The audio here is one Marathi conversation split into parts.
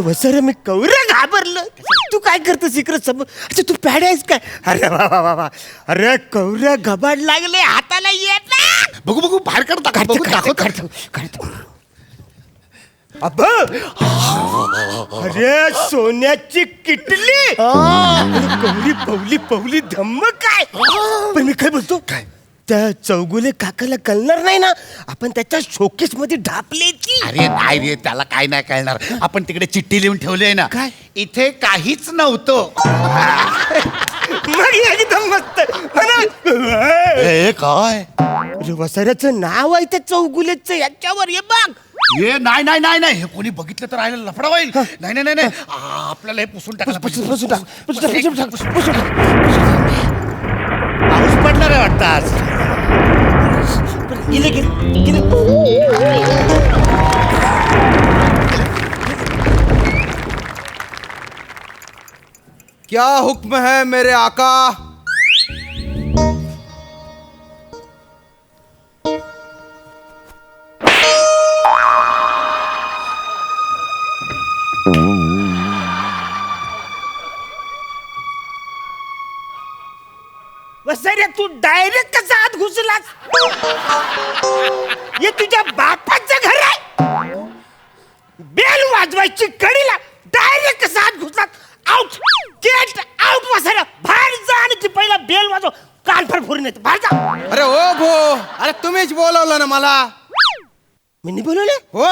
वसर मी कौर घाबरलं. तू काय करतोस इकडं समोर? अच्छा तू पॅड आहेस काय? अरे वा वा वा वा. अरे कौर घबाड लागले हाताला येत ना. बघू बघू बाहेर काढतो. अरे सोन्याची किटली. कौरी पवली पवली धम्म काय. पण मी काय बोलतो काय? त्या चौगुले काकाला कळणार नाही ना आपण त्याच्या शोकेस मध्ये ढापले ती. अरे नाही रे, त्याला काय नाही कळणार. आपण तिकडे चिठ्ठी लिहून ठेवली आहे ना. काय? इथे काहीच नव्हतं. मग एकदम मस्त काय वसाऱ्याचं नाव आहे त्या चौगुलेचं याच्यावर. ये बघ. हे नाही नाही नाही नाही, हे कोणी बघितलं तर राहिलं लफडा होईल. नाही नाही नाही आपल्याला हे पुसून टाकायला पाऊस पडणार आहे वाटतं आज. गेले गेले गेले. क्या हुक्म है मेरे आका? वसाऱ्या तू डायरेक्ट कसा आत घुसलास? हे तुझ्या बापाचं घर आहे. बेल वाजवायची कडीला डायरेक्ट कसा आत घुसलास? Out, get out. वसाऱ्या बाहेर जा आणि ती पहिला बेल वाजव. कान फोडून येते. बाहेर जा. अरे ओ भो, अरे तुम्हीच बोलवलं ना मला. मी बोलवले? हो,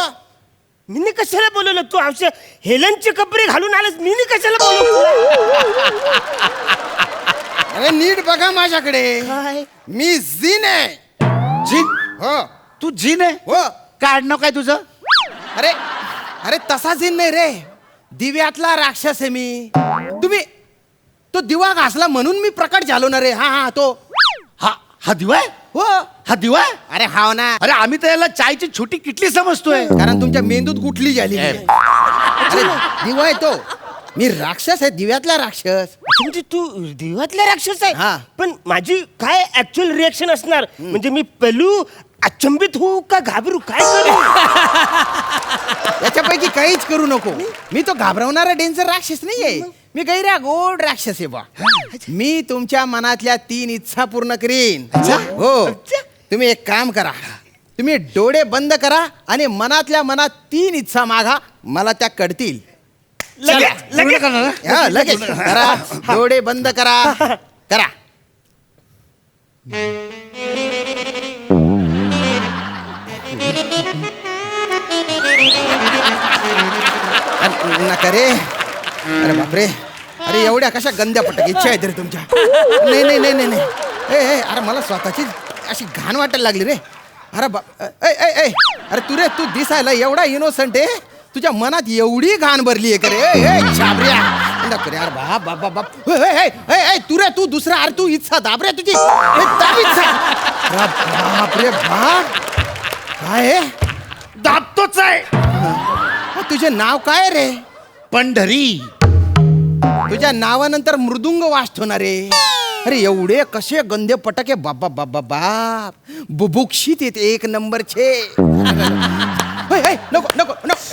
मी कशाला बोलवलं? तू औषध हेलनचे कपडे घालून आलेस. मी कशाला बोलवलं? अरे नीट बघा माझ्याकडे. काय? मी जिन आहे. जीन? हो तू जीन आहे? हो. काढणं काय तुझं? अरे अरे तसा जिन नाही रे, दिव्यातला राक्षस आहे मी. तुम्ही तो दिवा घासला म्हणून मी प्रकट झालो ना रे. हा हा तो. हा दिवा आहे? हो. हा दिवा आहे? अरे हाव ना. अरे आम्ही तर याला चायची छोटी किटली समजतोय. कारण तुमच्या मेंदूत गुठली झाली. अरे दिवा आहे तो. मी राक्षस आहे, दिव्यातला राक्षस. म्हणजे तू दिवातला राक्षस आहे. हा. पण माझी काय ऍक्च्युअल रिएक्शन असणार? म्हणजे मी पलू अचंबित होऊ का घाबरू? काय करू? याच्यापैकी काहीच करू नको. मी तो घाबरवणारा डेंजर राक्षस नाहीये. मी गैरा गोड राक्षस आहे बा. मी तुमच्या मनातल्या 3 इच्छा पूर्ण करीन. हो. तुम्ही एक काम करा, तुम्ही डोळे बंद करा आणि मनातल्या मनात 3 इच्छा मागा, मला त्या कळतील. लगेच हा, लगेच करा. डोळे बंद करा. करा. नका रे. अरे बापरे. अरे एवढ्या कशा गंद्या पटक इच्छा आहेत रे तुमच्या. नाही नाही नाही नाही. अरे मला स्वतःची अशी घाण वाटायला लागली रे. अरे बाप. अरे तू दिसायला एवढा इनोसंट आहे, तुझ्या मनात एवढी घाण भरली आहे का रे? छाबऱ्या. अरे बाप बाप बाप बाप. तू दुसरा. अरे तू इच्छा दाब रे तुझी. दाब इच्छा. बाप रे बाप. काय दाबतोच आहे. तुझे नाव काय रे? पंढरी. तुझ्या नावानंतर मृदुंग वाजतो ना रे. अरे एवढे कसे गंदे पटके. बाबा बाबा बाप. बुभुक्षित येते 1 नंबरचे. नको नको नको.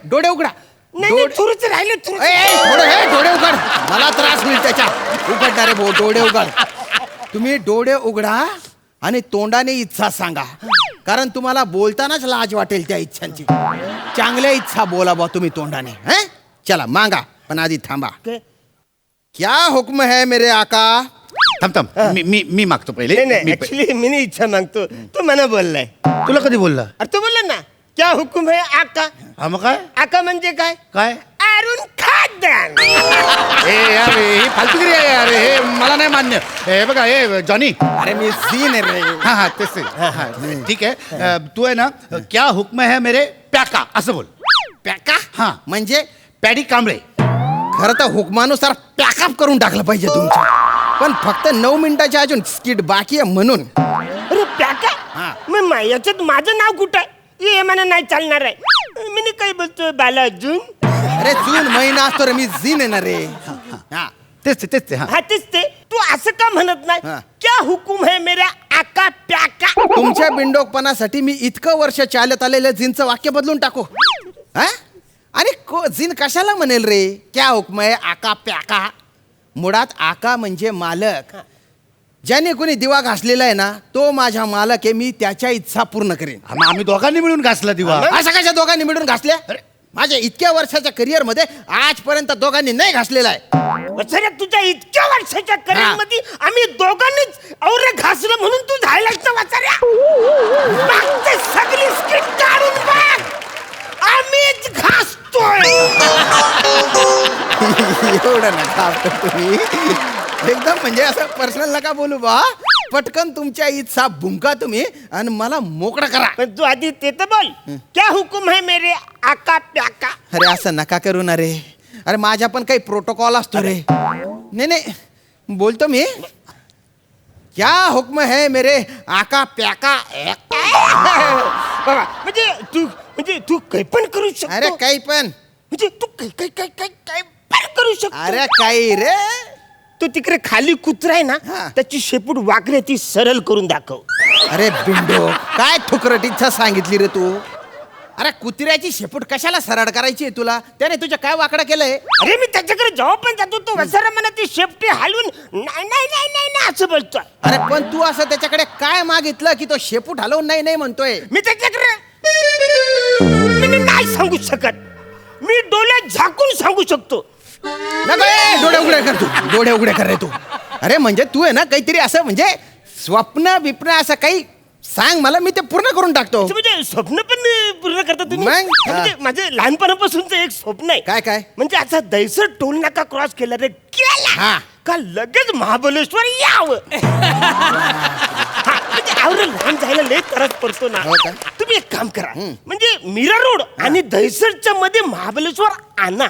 डोळे उघडा. थोडंच राहिले. डोळे उघड. मला त्रास होईल त्याच्या. उघडणारे भाऊ डोळे उघड. तुम्ही डोळे उघडा आणि तोंडाने इच्छा सांगा, कारण तुम्हाला बोलतानाच लाज वाटेल त्या इच्छांची. चांगल्या इच्छा बोला बा तुम्ही तोंडाने. चला मागा, पण आधी थांबा. क्या हुक्म है मेरे आका? थांब मी मागतो पहिले. ऍक्च्युली मी नाही इच्छा मागतो. तो मला बोललाय. तुला कधी बोलला? अरे तो बोलला ना क्या हुकुम है आका. हा मग काय? आका म्हणजे काय? काय? अरुण खाद्यान. यार ही फालतूगिरी आहे यार. हे मला नाही मान्य. हे बघा हे जॉनी. अरे मी सीन रे. हा तेच. ठीक आहे. तू आहे ना क्या हुक्म है मेरे प्याका असं बोल. पॅका? हा. म्हणजे पॅडी कांबळे. खरं तर हुकमानुसार पॅकअप करून टाकलं पाहिजे तुमचं, पण फक्त 9 मिनिटाची अजून स्किट बाकी आहे म्हणून. अरे प्याका. मग याच्यात माझं नाव कुठं आहे? हे मला नाही चालणार आहे. मी काही बोलतोय बाला अर्जुन. अरे जून महिना असतो रे, मी जीन येणार रे. हा तेच ते हा. हा तेच ते. तू असं का म्हणत नाही? हा. क्या हुकुम है मेरा आका प्याका? तुमच्या बिंडोकपणासाठी मी इतकं वर्ष चालत आलेलं जीनचं वाक्य बदलून टाकू? हा? आणि जीन कशाला म्हणेल रे? क्या हुक्म आहे आका प्याका? मुळात आका म्हणजे मालक. ज्याने कोणी दिवा घासलेला आहे ना, तो माझा मालक आहे. मी त्याच्या इच्छा पूर्ण करेन. मग आम्ही दोघांनी मिळून घासला दिवा. अशा कशा दोघांनी मिळून घासल्या? माझ्या इतक्या वर्षाच्या करिअर मध्ये आजपर्यंत दोघांनी नाही घासलेला आहे. वत्सऱ्या, तुझ्या इतक्या वर्षाच्या करिअर मध्ये आम्ही दोघांनीच औरे घासलं म्हणून तू झायलाच वत्सऱ्या. मागचे सगळी स्किट काढून बघ, आम्हीच घासतोय. एवढं नका आपलं तुम्ही. एकदम म्हणजे असं पर्सनल नका बोलू बा. पटकन तुमच्या इच्छा भुंका तुम्ही आणि मला मोकळा करा. पण तू आधी ते तर बोल, क्या हुकुम है मेरे आका प्याका? अरे असं नका करू ना रे. अरे माझ्या पण काही प्रोटोकॉल असतो रे. नाही नाही बोलतो मी. क्या हुक्म है मेरे आका प्याका? बाबा, म्हणजे तू काही पण करू शकतो. अरे काही पण. म्हणजे तू काही पण करू शकतो. अरे काही रे. तू तिकडे खाली कुत्रा आहे ना, हा. त्याची शेपूट वाकडी ती सरळ करून दाखव. अरे बिंडो, काय ठुकरटीचं सांगितली रे तू? अरे कुत्र्याची शेपूट कशाला सरळ करायची आहे तुला? त्याने तुझ्या काय वाकडं केलंय? अरे मी त्याच्याकडे जेव्हा पण जातो तो वसारा मला ती शेपटी हलवून नाही नाही नाही नाही नाही असं बोलतोय. अरे पण तू असं त्याच्याकडे काय मागितलं की तो शेपूट हलवून नाही नाही म्हणतोय? मी त्याच्याकडे मी नाही सांगू शकत. मी डोळ्यात झाकून सांगू शकतो. नको, ए, डोळे उघडे कर तू. डोळे उघडे कर रे तू. अरे म्हणजे तू आहे ना काहीतरी असं म्हणजे स्वप्न बिप्न असं काही सांग मला, मी ते पूर्ण करून टाकतो. म्हणजे स्वप्न पण पूर्ण करता तुम्ही? मग? म्हणजे माझे लहानपणापासूनचं एक स्वप्न आहे. काय? म्हणजे असा दैसर टोल नाका क्रॉस केला रे केला हा. का लगेच महाबळेश्वर यावं. हा, म्हणजे आवडं लहान जायला लय त्रास पडतो ना. हो का? तुम्ही एक काम करा, म्हणजे मीरा रोड आणि दैसरच्या मध्ये महाबळेश्वर आणा.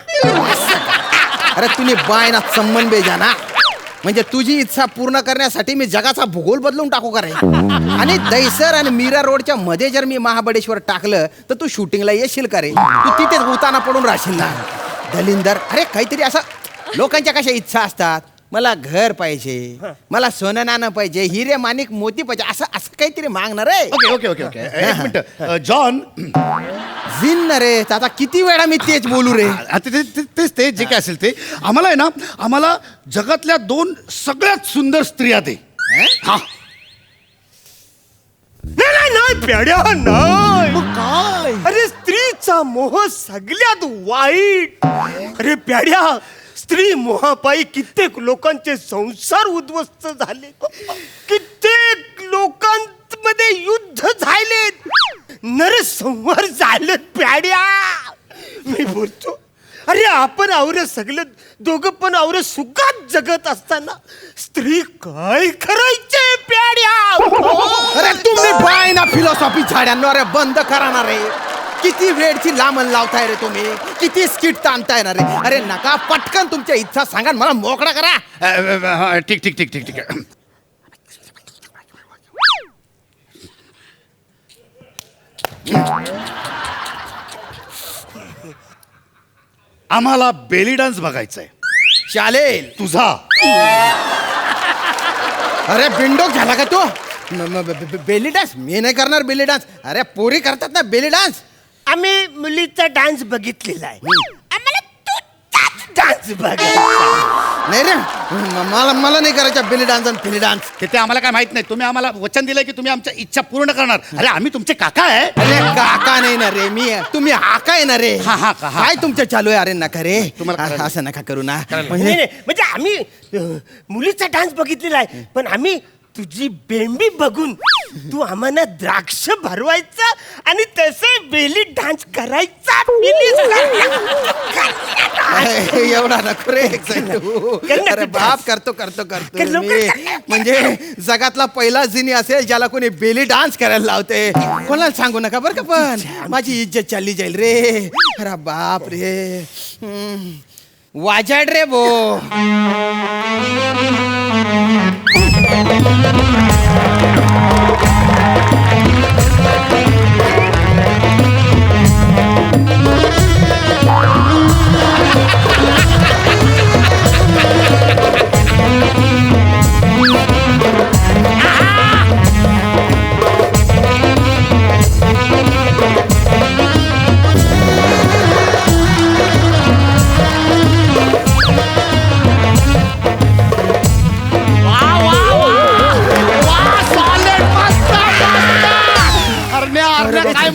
अरे तुम्ही बाय ना संबंध बेजा ना. म्हणजे तुझी इच्छा पूर्ण करण्यासाठी मी जगाचा भूगोल बदलून टाकू का रे? आणि दैसर आणि मीरा रोडच्या मध्ये जर मी महाबळेश्वर टाकलं तर तू शूटिंगला येशील का रे? तू तिथेच उताना पडून राहशील ना दलिंदर. अरे काहीतरी असं लोकांच्या कशा इच्छा असतात. मला घर पाहिजे, मला सोनं नाणं पाहिजे, हिरे माणिक मोती पाहिजे, असं असं काहीतरी मागणार आहे. ओके एक मिनिट. जॉन, जिन ना रे. आता किती वेळा मी तेच बोलू रे? तेच ते जे काय असेल ते आम्हाला आहे ना, आम्हाला जगातल्या 2 सगळ्यात सुंदर स्त्रिया दे. हा. नाही पेड्या नाही. काय? अरे स्त्रीचा मोह सगळ्यात वाईट. अरे प्याड्या, स्त्री मोहापायी कित्येक लोकांचे संसार उद्ध्वस्त झाले. कित्येक लोकांमध्ये युद्ध झालेत, नरसंहार झालेत प्याड्या. मी बोलतो, अरे आपण आवरे सगळे दोघं पण आवरे सुखात जगत असताना स्त्री काय करायचे प्याड्या? अरे तुम्ही बाय ना फिलॉसॉफी झाड्यांना. अरे बंद करा ना रे. किती वेळची लांबण लावताय रे तुम्ही? किती स्किट ताणताय ना रे? अरे नका, पटकन तुमच्या इच्छा सांगा, मला मोकळा करा. ठीक. आम्हाला बेली डान्स बघायचाय. चालेल. तुझा अरे बिंडोक झाला का तो? Belly dance? मी नाही करणार बेली डान्स. अरे पोरी करतात ना बेली डान्स. आम्ही मुलीचा डान्स बघितलेला आहे. आम्हाला तुझाच डान्स बघायचा. नाही रे, मला नाही करायचा बेली डान्स आणि फिली डान्स. ते आम्हाला काय माहित नाही. तुम्ही आम्हाला वचन दिलंय की तुम्ही आमच्या इच्छा पूर्ण करणार. अरे आम्ही तुमचे काका आहे. अरे काका नाही ना रे मी. तुम्ही हाका आहे ना रे. हा. काय तुमचं चालू आहे? अरे नका रे, तुम्हाला करायला- असं नका करू ना. नाही, म्हणजे नाही, म्हणजे आम्ही मुलीचा डान्स बघितलेला आहे, पण आम्ही तुझी बेंबी बघून तू आम्हाला द्राक्ष भरवायचा आणि तसे बेली डान्स करायचा. एवढा नको रे तू. अरे बाप, करतो मी. म्हणजे जगातला पहिला जिनी असेल ज्याला कोणी बेली डान्स करायला लावते. कोणाला सांगू नका बरं का, पण माझी इज्जत चालली जाईल रे. अरे बाप रे. वाजाड रे बो.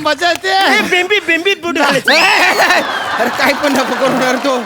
मजा येते बेंबी बेंबी बुट घालायचं. अरे काय पण नको करू यार तो